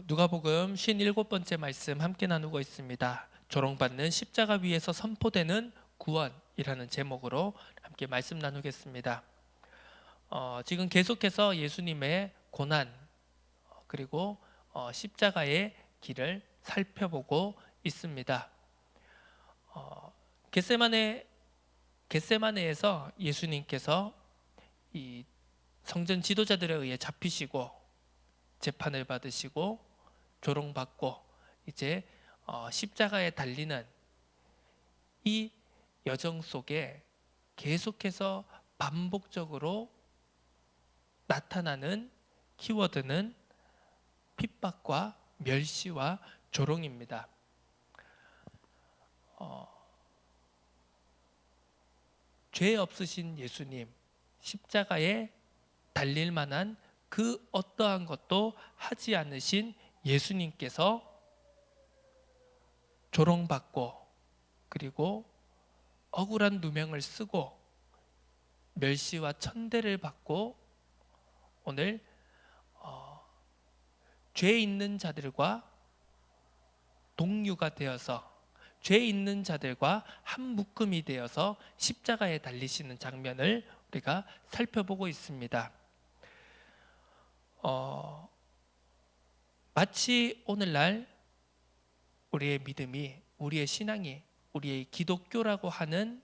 누가복음 57번째 말씀 함께 나누고 있습니다. 조롱받는 십자가 위에서 선포되는 구원이라는 제목으로 함께 말씀 나누겠습니다. 지금 계속해서 예수님의 고난 그리고 십자가의 길을 살펴보고 있습니다. 겟세마네에서 예수님께서 이 성전 지도자들에 의해 잡히시고 재판을 받으시고 조롱받고 이제 십자가에 달리는 이 여정 속에 계속해서 반복적으로 나타나는 키워드는 핍박과 멸시와 조롱입니다. 죄 없으신 예수님, 십자가에 달릴 만한 그 어떠한 것도 하지 않으신 예수님께서 조롱받고 그리고 억울한 누명을 쓰고 멸시와 천대를 받고 오늘 죄 있는 자들과 동류가 되어서 죄 있는 자들과 한 묶음이 되어서 십자가에 달리시는 장면을 우리가 살펴보고 있습니다. 마치 오늘날 우리의 믿음이, 우리의 신앙이, 우리의 기독교라고 하는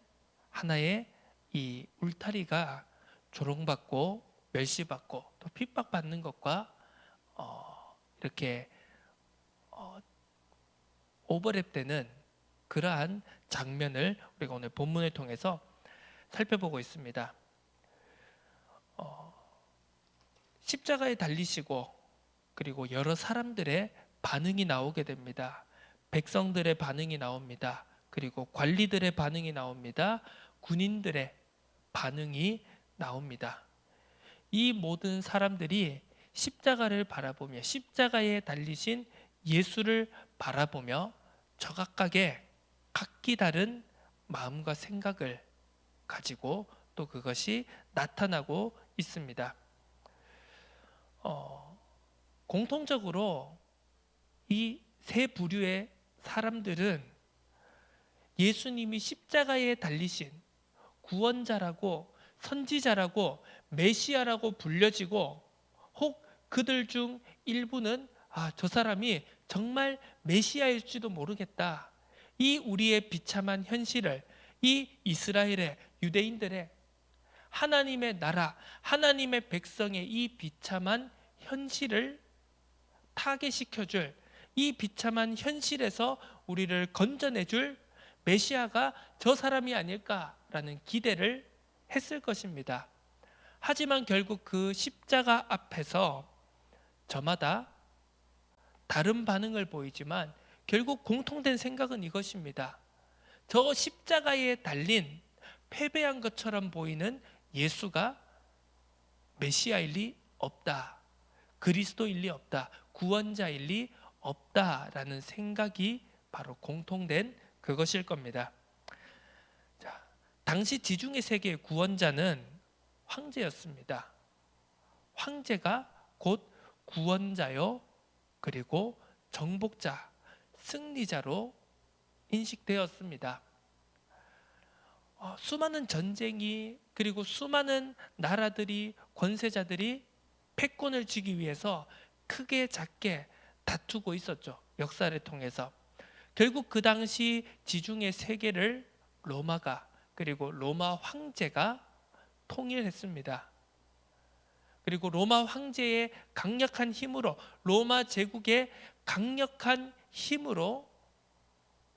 하나의 이 울타리가 조롱받고 멸시받고 또 핍박받는 것과 이렇게 오버랩되는 그러한 장면을 우리가 오늘 본문을 통해서 살펴보고 있습니다. 십자가에 달리시고 그리고 여러 사람들의 반응이 나오게 됩니다. 백성들의 반응이 나옵니다. 그리고 관리들의 반응이 나옵니다. 군인들의 반응이 나옵니다. 이 모든 사람들이 십자가를 바라보며 십자가에 달리신 예수를 바라보며 저각각의 각기 다른 마음과 생각을 가지고 또 그것이 나타나고 있습니다. 공통적으로 이 세 부류의 사람들은 예수님이 십자가에 달리신 구원자라고 선지자라고 메시아라고 불려지고 혹 그들 중 일부는 저 사람이 정말 메시아일지도 모르겠다. 이 우리의 비참한 현실을 이 이스라엘의 유대인들의 하나님의 나라, 하나님의 백성의 이 비참한 현실을 타개시켜줄 이 비참한 현실에서 우리를 건져내줄 메시아가 저 사람이 아닐까라는 기대를 했을 것입니다. 하지만 결국 그 십자가 앞에서 저마다 다른 반응을 보이지만 결국 공통된 생각은 이것입니다. 저 십자가에 달린 패배한 것처럼 보이는 예수가 메시아일 리 없다. 그리스도일 리 없다. 구원자일 리 없다라는 생각이 바로 공통된 그것일 겁니다. 자, 당시 지중해 세계의 구원자는 황제였습니다. 황제가 곧 구원자요 그리고 정복자, 승리자로 인식되었습니다. 수많은 전쟁이 그리고 수많은 나라들이 권세자들이 패권을 쥐기 위해서 크게 작게 다투고 있었죠. 역사를 통해서. 결국 그 당시 지중해 세계를 로마가 그리고 로마 황제가 통일했습니다. 그리고 로마 황제의 강력한 힘으로 로마 제국의 강력한 힘으로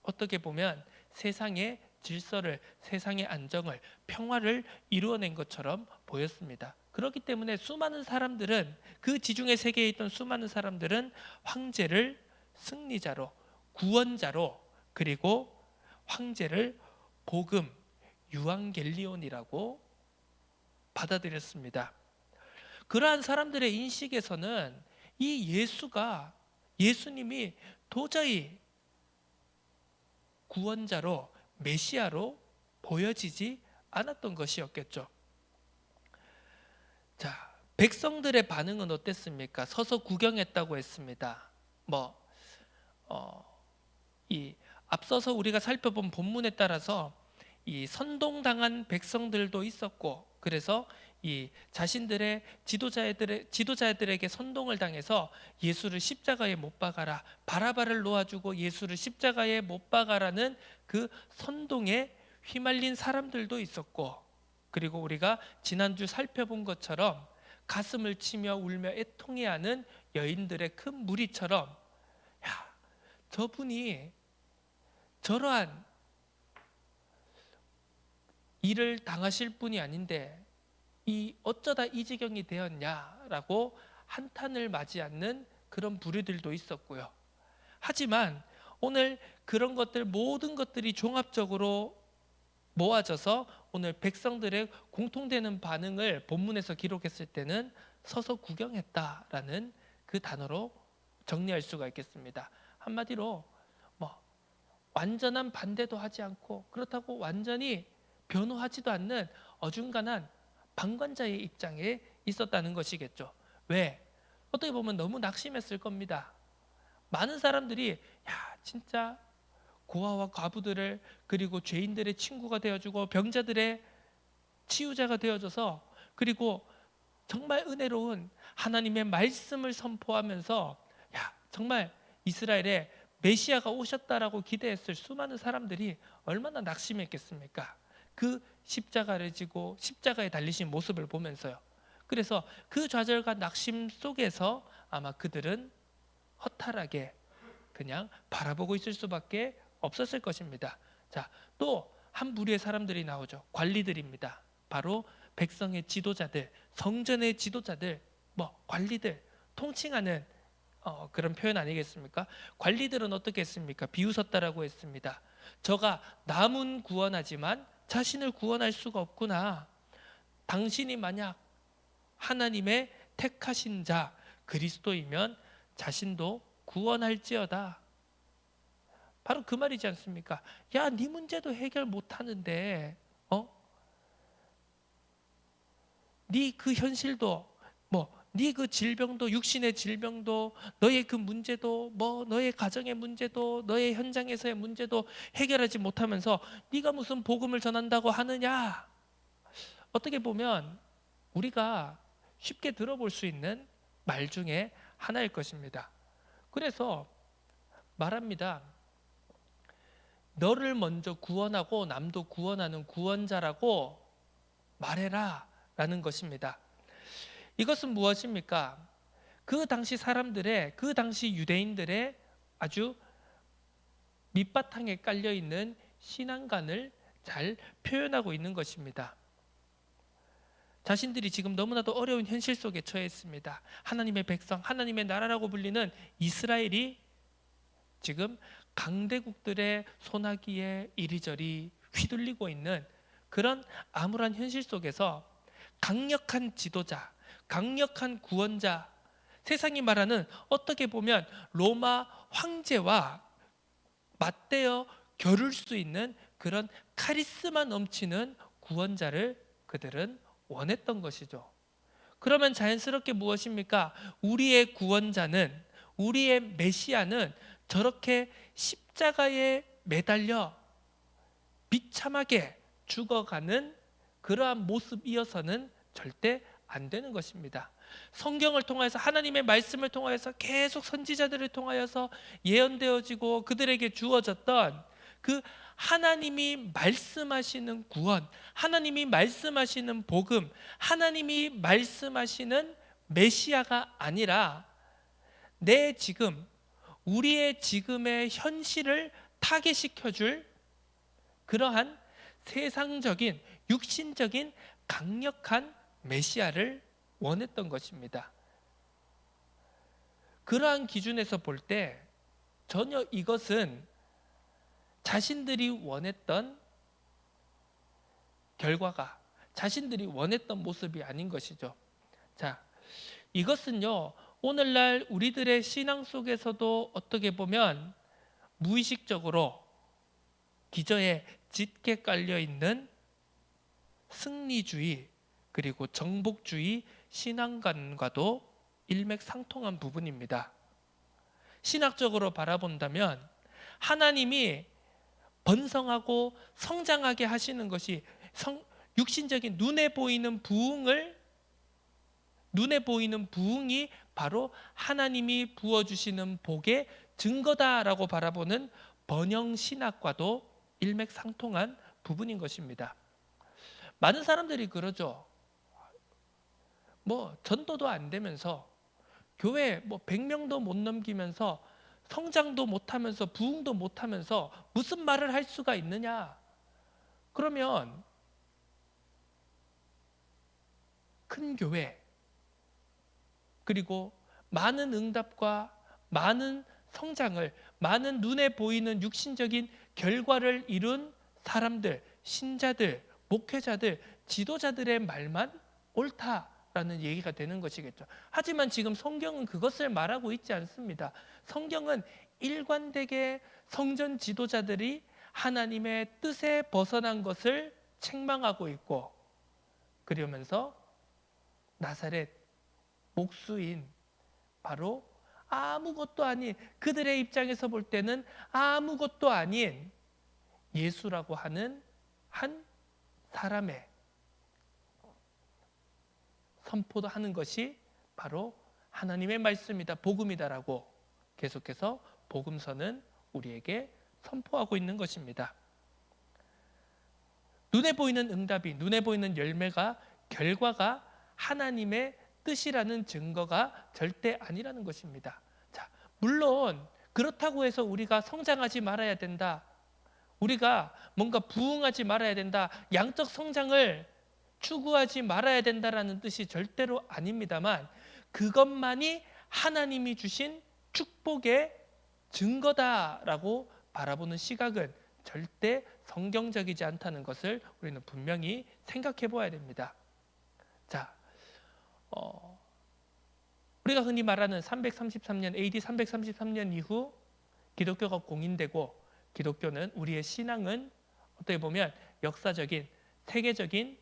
어떻게 보면 세상의 질서를, 세상의 안정을, 평화를 이루어낸 것처럼 보였습니다. 그렇기 때문에 수많은 사람들은 그 지중해 세계에 있던 수많은 사람들은 황제를 승리자로, 구원자로 그리고 황제를 복음, 유앙겔리온이라고 받아들였습니다. 그러한 사람들의 인식에서는 이 예수님이 도저히 구원자로 메시아로 보여지지 않았던 것이었겠죠. 자, 백성들의 반응은 어땠습니까? 서서 구경했다고 했습니다. 뭐 이 앞서서 우리가 살펴본 본문에 따라서 이 선동당한 백성들도 있었고, 그래서 이 자신들의 지도자들에게 선동을 당해서 예수를 십자가에 못 박아라, 바라바를 놓아주고 예수를 십자가에 못 박아라는 그 선동에 휘말린 사람들도 있었고, 그리고 우리가 지난주 살펴본 것처럼 가슴을 치며 울며 애통해하는 여인들의 큰 무리처럼, 야, 저분이 저러한 일을 당하실 분이 아닌데 어쩌다 이 지경이 되었냐라고 한탄을 맞지 않는 그런 부류들도 있었고요. 하지만 오늘 그런 것들, 모든 것들이 종합적으로 모아져서 오늘 백성들의 공통되는 반응을 본문에서 기록했을 때는 서서 구경했다라는 그 단어로 정리할 수가 있겠습니다. 한마디로 뭐 완전한 반대도 하지 않고 그렇다고 완전히 변호하지도 않는 어중간한 방관자의 입장에 있었다는 것이겠죠. 왜? 어떻게 보면 너무 낙심했을 겁니다. 많은 사람들이 야, 진짜 고아와 과부들을, 그리고 죄인들의 친구가 되어주고 병자들의 치유자가 되어줘서, 그리고 정말 은혜로운 하나님의 말씀을 선포하면서 야, 정말 이스라엘에 메시아가 오셨다라고 기대했을 수많은 사람들이 얼마나 낙심했겠습니까? 그 십자가를 지고 십자가에 달리신 모습을 보면서요. 그래서 그 좌절과 낙심 속에서 아마 그들은 허탈하게 그냥 바라보고 있을 수밖에 없었을 것입니다. 자, 또 한 무리의 사람들이 나오죠. 관리들입니다. 바로 백성의 지도자들, 성전의 지도자들, 관리들, 통칭하는 그런 표현 아니겠습니까? 관리들은 어떻게 했습니까? 비웃었다라고 했습니다. 저가 남은 구원하지만 자신을 구원할 수가 없구나. 당신이 만약 하나님의 택하신 자 그리스도이면 자신도 구원할지어다. 바로 그 말이지 않습니까? 야, 네 문제도 해결 못하는데 네 그 현실도, 네 그 질병도, 육신의 질병도, 너의 그 문제도, 너의 가정의 문제도, 너의 현장에서의 문제도 해결하지 못하면서 네가 무슨 복음을 전한다고 하느냐? 어떻게 보면 우리가 쉽게 들어볼 수 있는 말 중에 하나일 것입니다. 그래서 말합니다. 너를 먼저 구원하고 남도 구원하는 구원자라고 말해라 라는 것입니다. 이것은 무엇입니까? 그 당시 사람들의, 그 당시 유대인들의 아주 밑바탕에 깔려있는 신앙관을 잘 표현하고 있는 것입니다. 자신들이 지금 너무나도 어려운 현실 속에 처해 있습니다. 하나님의 백성, 하나님의 나라라고 불리는 이스라엘이 지금 강대국들의 소나기에 이리저리 휘둘리고 있는 그런 암울한 현실 속에서 강력한 지도자, 강력한 구원자, 세상이 말하는 어떻게 보면 로마 황제와 맞대어 겨룰 수 있는 그런 카리스마 넘치는 구원자를 그들은 원했던 것이죠. 그러면 자연스럽게 무엇입니까? 우리의 구원자는, 우리의 메시아는 저렇게 십자가에 매달려 비참하게 죽어가는 그러한 모습이어서는 절대 안 되는 것입니다. 성경을 통해서, 하나님의 말씀을 통하여서 계속 선지자들을 통하여서 예언되어지고 그들에게 주어졌던 그 하나님이 말씀하시는 구원, 하나님이 말씀하시는 복음, 하나님이 말씀하시는 메시아가 아니라 우리의 지금의 현실을 타개시켜줄 그러한 세상적인, 육신적인 강력한 메시아를 원했던 것입니다. 그러한 기준에서 볼 때 전혀 이것은 자신들이 원했던 결과가, 자신들이 원했던 모습이 아닌 것이죠. 자, 이것은요, 오늘날 우리들의 신앙 속에서도 어떻게 보면 무의식적으로 기저에 짙게 깔려있는 승리주의, 그리고 정복주의 신앙관과도 일맥상통한 부분입니다. 신학적으로 바라본다면 하나님이 번성하고 성장하게 하시는 것이 육신적인 눈에 보이는 부흥이 바로 하나님이 부어주시는 복의 증거다라고 바라보는 번영 신학과도 일맥상통한 부분인 것입니다. 많은 사람들이 그러죠. 전도도 안 되면서 교회 100명도 못 넘기면서 성장도 못하면서 부흥도 못하면서 무슨 말을 할 수가 있느냐? 그러면 큰 교회 그리고 많은 응답과 많은 성장을, 많은 눈에 보이는 육신적인 결과를 이룬 사람들, 신자들, 목회자들, 지도자들의 말만 옳다라는 얘기가 되는 것이겠죠. 하지만 지금 성경은 그것을 말하고 있지 않습니다. 성경은 일관되게 성전 지도자들이 하나님의 뜻에 벗어난 것을 책망하고 있고, 그러면서 나사렛 목수인 바로 아무것도 아닌, 그들의 입장에서 볼 때는 아무것도 아닌 예수라고 하는 한 사람의 선포하는 것이 바로 하나님의 말씀이다, 복음이다라고 계속해서 복음서는 우리에게 선포하고 있는 것입니다. 눈에 보이는 응답이, 눈에 보이는 열매가, 결과가 하나님의 뜻이라는 증거가 절대 아니라는 것입니다. 자, 물론 그렇다고 해서 우리가 성장하지 말아야 된다, 우리가 뭔가 부흥하지 말아야 된다, 양적 성장을 추구하지 말아야 된다라는 뜻이 절대로 아닙니다만, 그것만이 하나님이 주신 축복의 증거다라고 바라보는 시각은 절대 성경적이지 않다는 것을 우리는 분명히 생각해 보아야 됩니다. 자, 우리가 흔히 말하는 333년 AD 333년 이후 기독교가 공인되고, 기독교는, 우리의 신앙은 어떻게 보면 역사적인 세계적인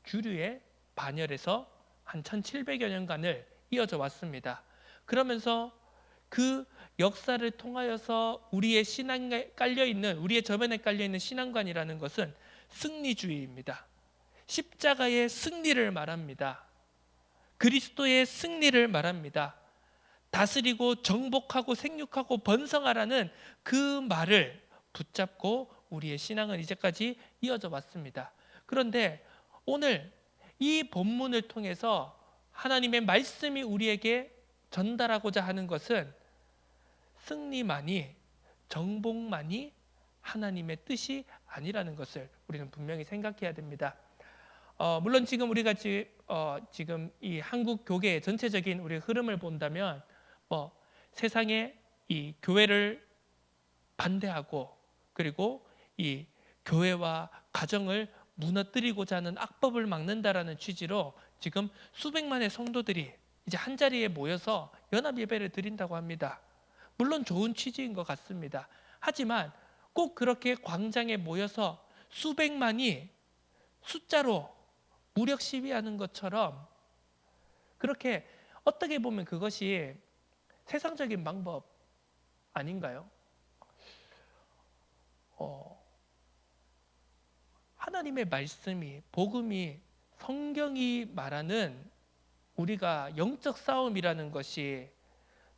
주류의 반열에서 한 1700여 년간을 이어져 왔습니다. 그러면서 그 역사를 통하여서 우리의 신앙에 깔려있는, 우리의 저변에 깔려있는 신앙관이라는 것은 승리주의입니다. 십자가의 승리를 말합니다. 그리스도의 승리를 말합니다. 다스리고 정복하고 생육하고 번성하라는 그 말을 붙잡고 우리의 신앙은 이제까지 이어져 왔습니다. 그런데 오늘 이 본문을 통해서 하나님의 말씀이 우리에게 전달하고자 하는 것은 승리만이, 정복만이 하나님의 뜻이 아니라는 것을 우리는 분명히 생각해야 됩니다. 물론 지금 우리가 지금 이 한국 교계의 전체적인 우리 흐름을 본다면 세상에 이 교회를 반대하고, 그리고 이 교회와 가정을 무너뜨리고자 하는 악법을 막는다라는 취지로 지금 수백만의 성도들이 이제 한 자리에 모여서 연합 예배를 드린다고 합니다. 물론 좋은 취지인 것 같습니다. 하지만 꼭 그렇게 광장에 모여서 수백만이 숫자로 무력 시위하는 것처럼, 그렇게 어떻게 보면 그것이 세상적인 방법 아닌가요? 하나님의 말씀이, 복음이, 성경이 말하는 우리가 영적 싸움이라는 것이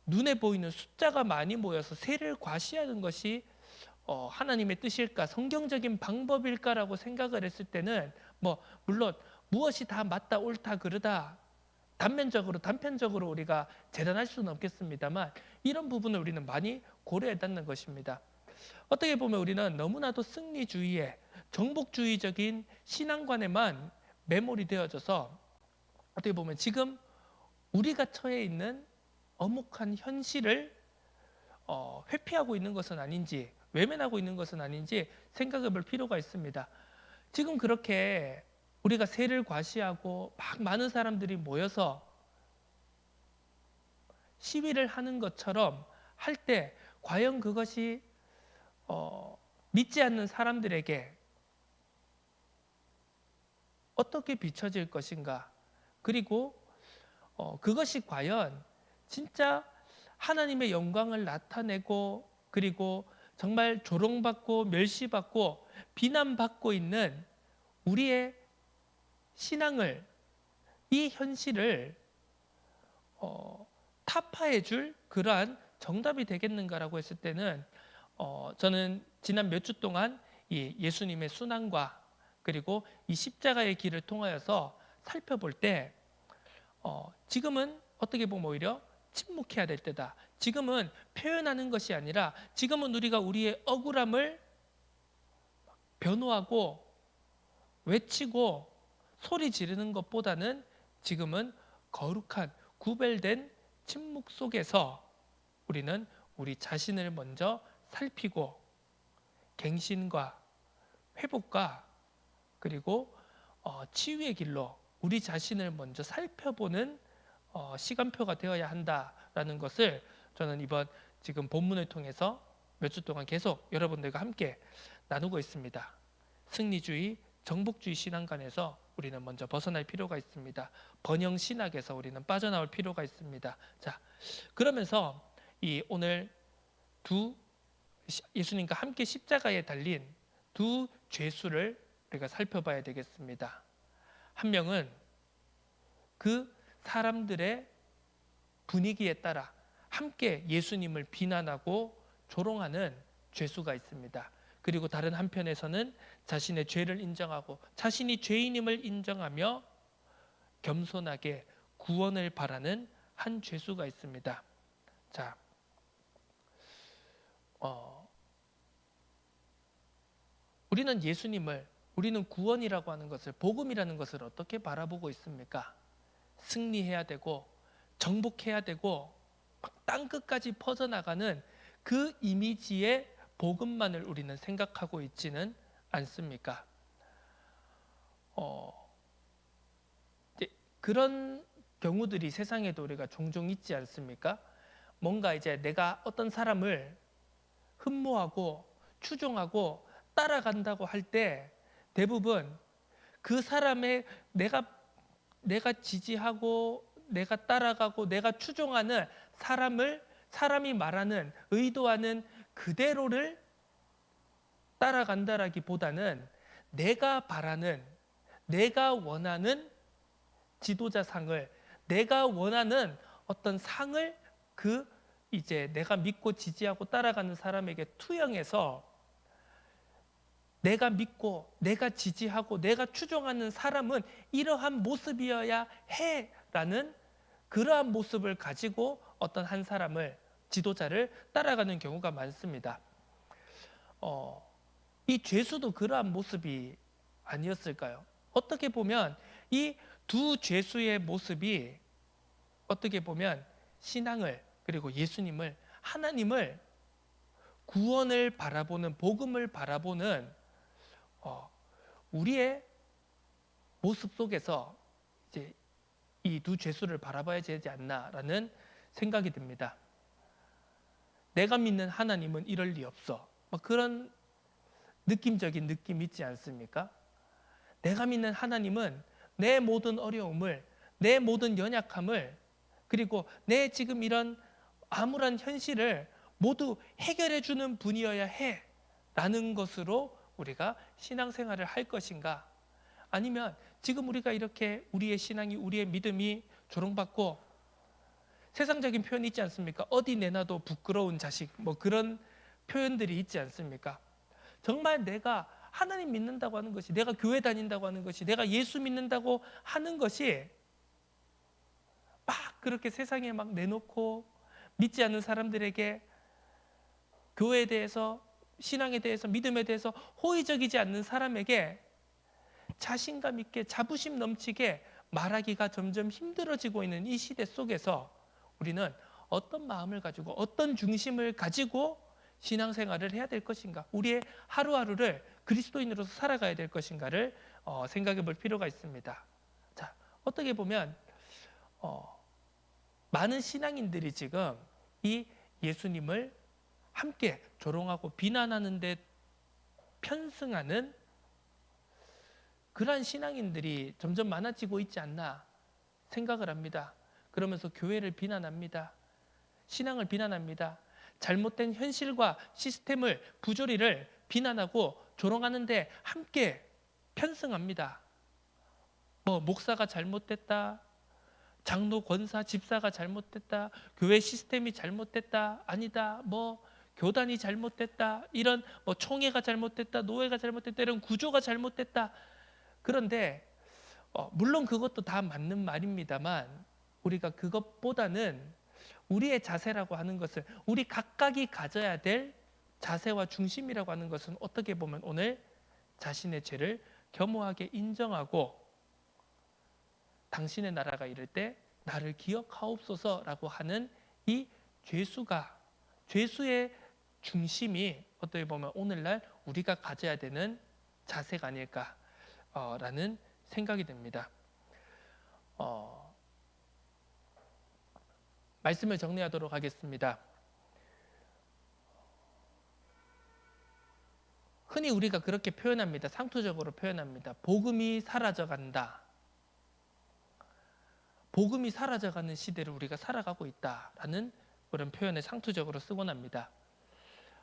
눈에 보이는 숫자가 많이 모여서 세를 과시하는 것이 하나님의 뜻일까, 성경적인 방법일까라고 생각을 했을 때는 물론 무엇이 다 맞다, 옳다, 그르다 단편적으로 우리가 재단할 수는 없겠습니다만, 이런 부분을 우리는 많이 고려해야 한다는 것입니다. 어떻게 보면 우리는 너무나도 승리주의에, 정복주의적인 신앙관에만 매몰이 되어져서 어떻게 보면 지금 우리가 처해 있는 엄혹한 현실을 회피하고 있는 것은 아닌지, 외면하고 있는 것은 아닌지 생각해 볼 필요가 있습니다. 지금 그렇게 우리가 세를 과시하고 막 많은 사람들이 모여서 시위를 하는 것처럼 할 때 과연 그것이 믿지 않는 사람들에게 어떻게 비춰질 것인가, 그리고 그것이 과연 진짜 하나님의 영광을 나타내고 그리고 정말 조롱받고 멸시받고 비난받고 있는 우리의 신앙을, 이 현실을 타파해 줄 그러한 정답이 되겠는가라고 했을 때는 저는 지난 몇 주 동안 이 예수님의 순환과 그리고 이 십자가의 길을 통하여서 살펴볼 때 지금은 어떻게 보면 오히려 침묵해야 될 때다. 지금은 표현하는 것이 아니라 지금은 우리가 우리의 억울함을 변호하고 외치고 소리 지르는 것보다는 지금은 거룩한 구별된 침묵 속에서 우리는 우리 자신을 먼저 살피고 갱신과 회복과 그리고 치유의 길로 우리 자신을 먼저 살펴보는 시간표가 되어야 한다라는 것을 저는 이번 지금 본문을 통해서 몇 주 동안 계속 여러분들과 함께 나누고 있습니다. 승리주의, 정복주의 신앙관에서 우리는 먼저 벗어날 필요가 있습니다. 번영 신학에서 우리는 빠져나올 필요가 있습니다. 자, 그러면서 이 오늘 예수님과 함께 십자가에 달린 두 죄수를 우리가 살펴봐야 되겠습니다. 한 명은 그 사람들의 분위기에 따라 함께 예수님을 비난하고 조롱하는 죄수가 있습니다. 그리고 다른 한편에서는 자신의 죄를 인정하고 자신이 죄인임을 인정하며 겸손하게 구원을 바라는 한 죄수가 있습니다. 자, 우리는 예수님을, 우리는 구원이라고 하는 것을, 복음이라는 것을 어떻게 바라보고 있습니까? 승리해야 되고 정복해야 되고 땅 끝까지 퍼져나가는 그 이미지의 복음만을 우리는 생각하고 있지는 않습니까? 그런 경우들이 세상에도 우리가 종종 있지 않습니까? 뭔가 이제 내가 어떤 사람을 흠모하고 추종하고 따라간다고 할 때 대부분 그 사람의 내가 지지하고 내가 따라가고 내가 추종하는 사람이 말하는 의도하는 그대로를 따라간다라기보다는 내가 바라는, 내가 원하는 지도자상을, 내가 원하는 어떤 상을 이제 내가 믿고 지지하고 따라가는 사람에게 투영해서 내가 믿고 내가 지지하고 내가 추종하는 사람은 이러한 모습이어야 해라는 그러한 모습을 가지고 어떤 한 사람을, 지도자를 따라가는 경우가 많습니다. 이 죄수도 그러한 모습이 아니었을까요? 어떻게 보면 이 두 죄수의 모습이 어떻게 보면 신앙을, 그리고 예수님을, 하나님을, 구원을 바라보는, 복음을 바라보는 우리의 모습 속에서 이제 이 두 죄수를 바라봐야 되지 않나라는 생각이 듭니다. 내가 믿는 하나님은 이럴 리 없어. 그런 느낌적인 느낌 있지 않습니까? 내가 믿는 하나님은 내 모든 어려움을, 내 모든 연약함을, 그리고 내 지금 이런 암울한 현실을 모두 해결해 주는 분이어야 해 라는 것으로 우리가 신앙생활을 할 것인가? 아니면 지금 우리가 이렇게 우리의 신앙이, 우리의 믿음이 조롱받고 세상적인 표현이 있지 않습니까? 어디 내놔도 부끄러운 자식, 그런 표현들이 있지 않습니까? 정말 내가 하나님 믿는다고 하는 것이, 내가 교회 다닌다고 하는 것이, 내가 예수 믿는다고 하는 것이 막 그렇게 세상에 막 내놓고 믿지 않는 사람들에게 교회에 대해서, 신앙에 대해서, 믿음에 대해서 호의적이지 않는 사람에게 자신감 있게, 자부심 넘치게 말하기가 점점 힘들어지고 있는 이 시대 속에서 우리는 어떤 마음을 가지고, 어떤 중심을 가지고 신앙생활을 해야 될 것인가, 우리의 하루하루를 그리스도인으로서 살아가야 될 것인가를 생각해 볼 필요가 있습니다. 자, 어떻게 보면 많은 신앙인들이 지금 이 예수님을 함께 조롱하고 비난하는 데 편승하는 그러한 신앙인들이 점점 많아지고 있지 않나 생각을 합니다. 그러면서 교회를 비난합니다. 신앙을 비난합니다. 잘못된 현실과 시스템을 부조리를 비난하고 조롱하는데 함께 편승합니다. 뭐 목사가 잘못됐다, 장로, 권사, 집사가 잘못됐다, 교회 시스템이 잘못됐다, 아니다, 뭐 교단이 잘못됐다, 이런 뭐 총회가 잘못됐다, 노예가 잘못됐다, 이런 구조가 잘못됐다. 그런데 물론 그것도 다 맞는 말입니다만 우리가 그것보다는 우리의 자세라고 하는 것은, 우리 각각이 가져야 될 자세와 중심이라고 하는 것은 어떻게 보면 오늘 자신의 죄를 겸허하게 인정하고 당신의 나라가 이를 때 나를 기억하옵소서라고 하는 이 죄수의 중심이 어떻게 보면 오늘날 우리가 가져야 되는 자세가 아닐까라는 생각이 듭니다. 말씀을 정리하도록 하겠습니다. 흔히 우리가 그렇게 표현합니다. 상투적으로 표현합니다. 복음이 사라져간다. 복음이 사라져가는 시대를 우리가 살아가고 있다라는 그런 표현을 상투적으로 쓰곤 합니다.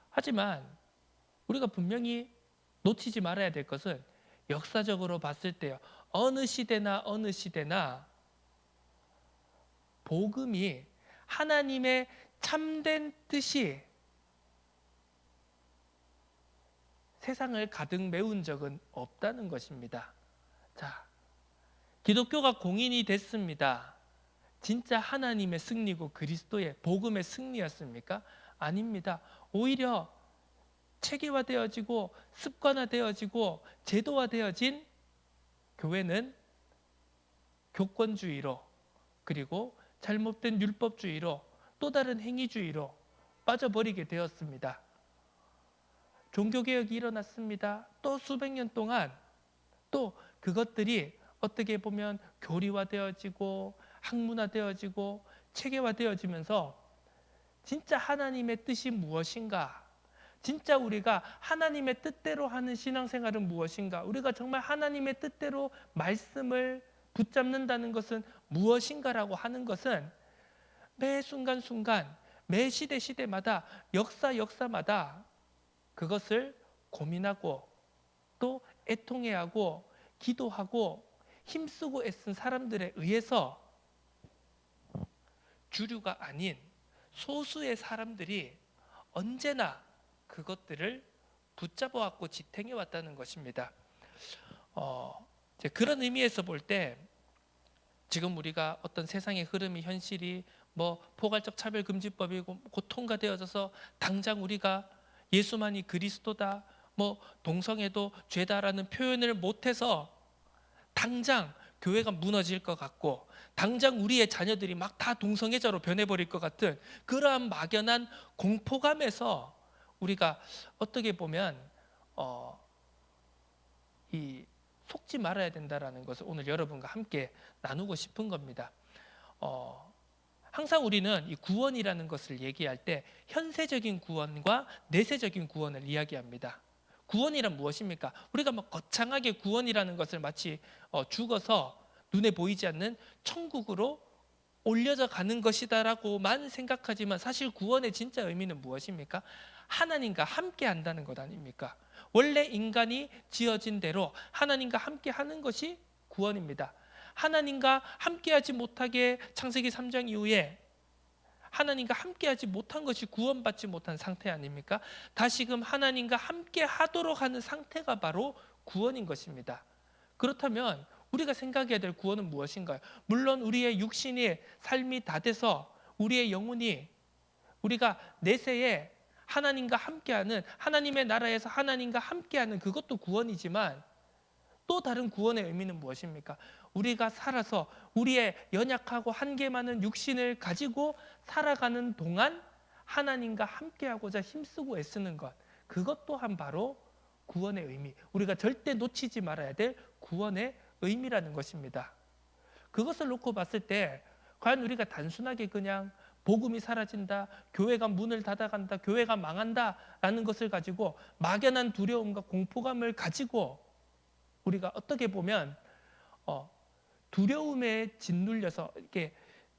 하지만 우리가 분명히 놓치지 말아야 될 것은 역사적으로 봤을 때요, 어느 시대나 복음이 하나님의 참된 뜻이 세상을 가득 메운 적은 없다는 것입니다. 자, 기독교가 공인이 됐습니다. 진짜 하나님의 승리고 그리스도의 복음의 승리였습니까? 아닙니다. 오히려 체계화되어지고 습관화되어지고 제도화되어진 교회는 교권주의로, 그리고 잘못된 율법주의로, 또 다른 행위주의로 빠져버리게 되었습니다. 종교개혁이 일어났습니다. 또 수백 년 동안 또 그것들이 어떻게 보면 교리화되어지고 학문화되어지고 체계화되어지면서 진짜 하나님의 뜻이 무엇인가, 진짜 우리가 하나님의 뜻대로 하는 신앙생활은 무엇인가, 우리가 정말 하나님의 뜻대로 말씀을 붙잡는다는 것은 무엇인가라고 하는 것은 매 순간순간, 매 시대마다, 역사마다 그것을 고민하고 또 애통해하고 기도하고 힘쓰고 애쓴 사람들에 의해서 주류가 아닌 소수의 사람들이 언제나 그것들을 붙잡아왔고 지탱해왔다는 것입니다. 그런 의미에서 볼 때 지금 우리가 어떤 세상의 흐름이, 현실이 뭐 포괄적 차별금지법이고 곧 통과되어져서 당장 우리가 예수만이 그리스도다, 뭐 동성애도 죄다라는 표현을 못해서 당장 교회가 무너질 것 같고 당장 우리의 자녀들이 막 다 동성애자로 변해버릴 것 같은 그러한 막연한 공포감에서 우리가 어떻게 보면 이 속지 말아야 된다라는 것을 오늘 여러분과 함께 나누고 싶은 겁니다. 항상 우리는 이 구원이라는 것을 얘기할 때 현세적인 구원과 내세적인 구원을 이야기합니다. 구원이란 무엇입니까? 우리가 막 거창하게 구원이라는 것을 마치 죽어서 눈에 보이지 않는 천국으로 올려져 가는 것이다라고만 생각하지만 사실 구원의 진짜 의미는 무엇입니까? 하나님과 함께 한다는 것 아닙니까? 원래 인간이 지어진 대로 하나님과 함께 하는 것이 구원입니다. 하나님과 함께하지 못하게 창세기 3장 이후에 하나님과 함께하지 못한 것이 구원받지 못한 상태 아닙니까? 다시금 하나님과 함께 하도록 하는 상태가 바로 구원인 것입니다. 그렇다면 우리가 생각해야 될 구원은 무엇인가요? 물론 우리의 육신의 삶이 다 돼서 우리의 영혼이 우리가 내세에 하나님과 함께하는, 하나님의 나라에서 하나님과 함께하는 그것도 구원이지만 또 다른 구원의 의미는 무엇입니까? 우리가 살아서 우리의 연약하고 한계 많은 육신을 가지고 살아가는 동안 하나님과 함께하고자 힘쓰고 애쓰는 것, 그것 또한 바로 구원의 의미, 우리가 절대 놓치지 말아야 될 구원의 의미라는 것입니다. 그것을 놓고 봤을 때 과연 우리가 단순하게 그냥 복음이 사라진다, 교회가 문을 닫아간다, 교회가 망한다 라는 것을 가지고 막연한 두려움과 공포감을 가지고 우리가 어떻게 보면 두려움에 짓눌려서 이렇게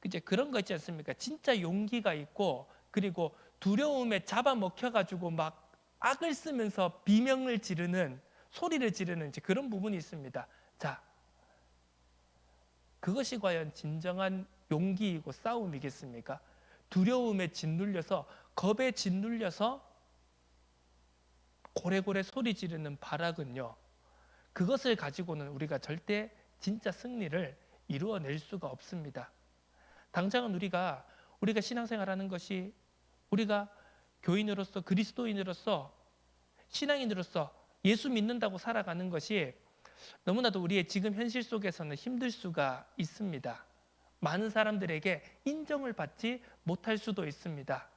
이제 그런 거 있지 않습니까? 진짜 용기가 있고 그리고 두려움에 잡아먹혀 가지고 막 악을 쓰면서 비명을 지르는, 소리를 지르는 이제 그런 부분이 있습니다. 자, 그것이 과연 진정한 용기이고 싸움이겠습니까? 두려움에 짓눌려서, 겁에 짓눌려서 고래고래 소리 지르는 발악은요, 그것을 가지고는 우리가 절대 진짜 승리를 이루어낼 수가 없습니다. 당장은 우리가 신앙생활하는 것이, 우리가 교인으로서, 그리스도인으로서, 신앙인으로서 예수 믿는다고 살아가는 것이 너무나도 우리의 지금 현실 속에서는 힘들 수가 있습니다. 많은 사람들에게 인정을 받지 못할 수도 있습니다.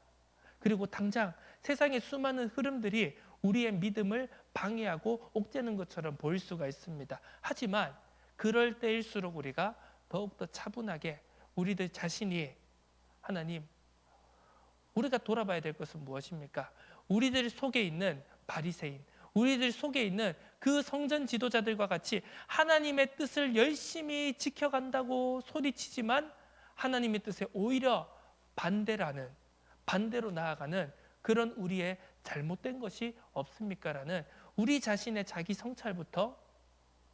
그리고 당장 세상의 수많은 흐름들이 우리의 믿음을 방해하고 옥죄는 것처럼 보일 수가 있습니다. 하지만 그럴 때일수록 우리가 더욱더 차분하게 우리들 자신이, 하나님, 우리가 돌아봐야 될 것은 무엇입니까? 우리들 속에 있는 바리새인, 우리들 속에 있는 그 성전 지도자들과 같이 하나님의 뜻을 열심히 지켜간다고 소리치지만 하나님의 뜻에 오히려 반대로 나아가는 그런 우리의 잘못된 것이 없습니까? 라는 우리 자신의 자기 성찰부터,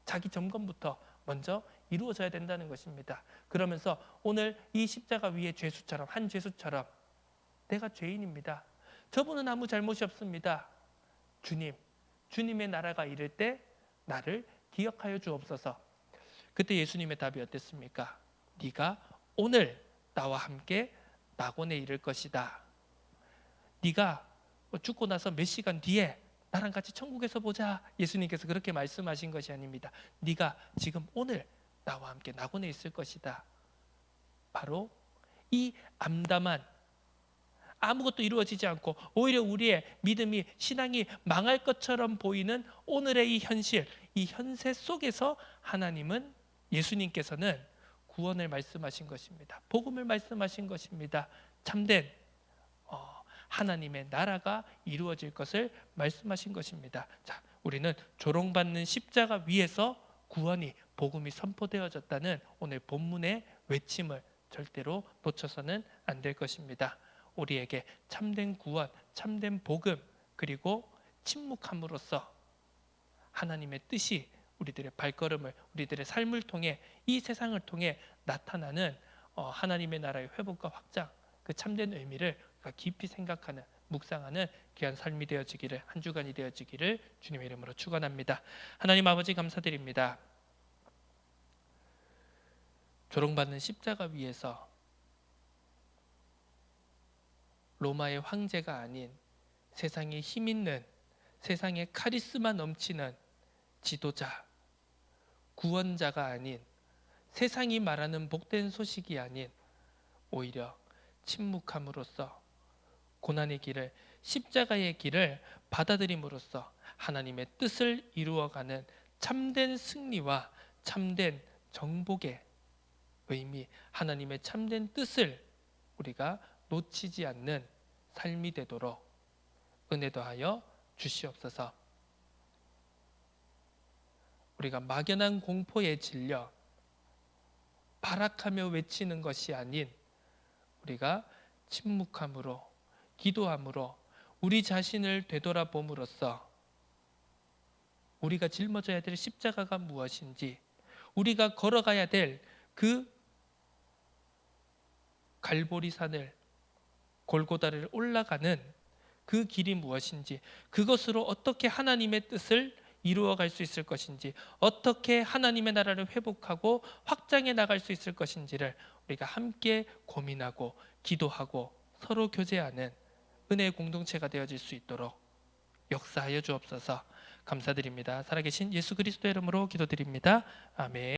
자기 점검부터 먼저 이루어져야 된다는 것입니다. 그러면서 오늘 이 십자가 위의 죄수처럼, 한 죄수처럼, 내가 죄인입니다. 저분은 아무 잘못이 없습니다. 주님의 나라가 이를 때 나를 기억하여 주옵소서. 그때 예수님의 답이 어땠습니까? 네가 오늘 나와 함께 낙원에 이를 것이다. 네가 죽고 나서 몇 시간 뒤에 나랑 같이 천국에서 보자. 예수님께서 그렇게 말씀하신 것이 아닙니다. 네가 지금 오늘 나와 함께 낙원에 있을 것이다. 바로 이 암담한, 아무것도 이루어지지 않고 오히려 우리의 믿음이, 신앙이 망할 것처럼 보이는 오늘의 이 현실, 이 현세 속에서 하나님은, 예수님께서는 구원을 말씀하신 것입니다. 복음을 말씀하신 것입니다. 참된 하나님의 나라가 이루어질 것을 말씀하신 것입니다. 자, 우리는 조롱받는 십자가 위에서 구원이, 복음이 선포되어졌다는 오늘 본문의 외침을 절대로 놓쳐서는 안 될 것입니다. 우리에게 참된 구원, 참된 복음, 그리고 침묵함으로써 하나님의 뜻이 우리들의 발걸음을, 우리들의 삶을 통해, 이 세상을 통해 나타나는 하나님의 나라의 회복과 확장, 그 참된 의미를 깊이 생각하는, 묵상하는 귀한 삶이 되어지기를, 한 주간이 되어지기를 주님의 이름으로 축원합니다. 하나님 아버지 감사드립니다. 조롱받는 십자가 위에서 로마의 황제가 아닌 세상에 힘 있는, 세상에 카리스마 넘치는 지도자, 구원자가 아닌, 세상이 말하는 복된 소식이 아닌 오히려 침묵함으로써 고난의 길을, 십자가의 길을 받아들임으로써 하나님의 뜻을 이루어가는 참된 승리와 참된 정복의 의미, 하나님의 참된 뜻을 우리가 놓치지 않는 삶이 되도록 은혜 더하여 주시옵소서. 우리가 막연한 공포에 질려 발악하며 외치는 것이 아닌 우리가 침묵함으로, 기도함으로 우리 자신을 되돌아봄으로써 우리가 짊어져야 될 십자가가 무엇인지, 우리가 걸어가야 될 그 갈보리산을, 골고다를 올라가는 그 길이 무엇인지, 그것으로 어떻게 하나님의 뜻을 이루어갈 수 있을 것인지, 어떻게 하나님의 나라를 회복하고 확장해 나갈 수 있을 것인지를 우리가 함께 고민하고 기도하고 서로 교제하는 은혜의 공동체가 되어질 수 있도록 역사하여 주옵소서. 감사드립니다. 살아계신 예수 그리스도의 이름으로 기도드립니다. 아멘.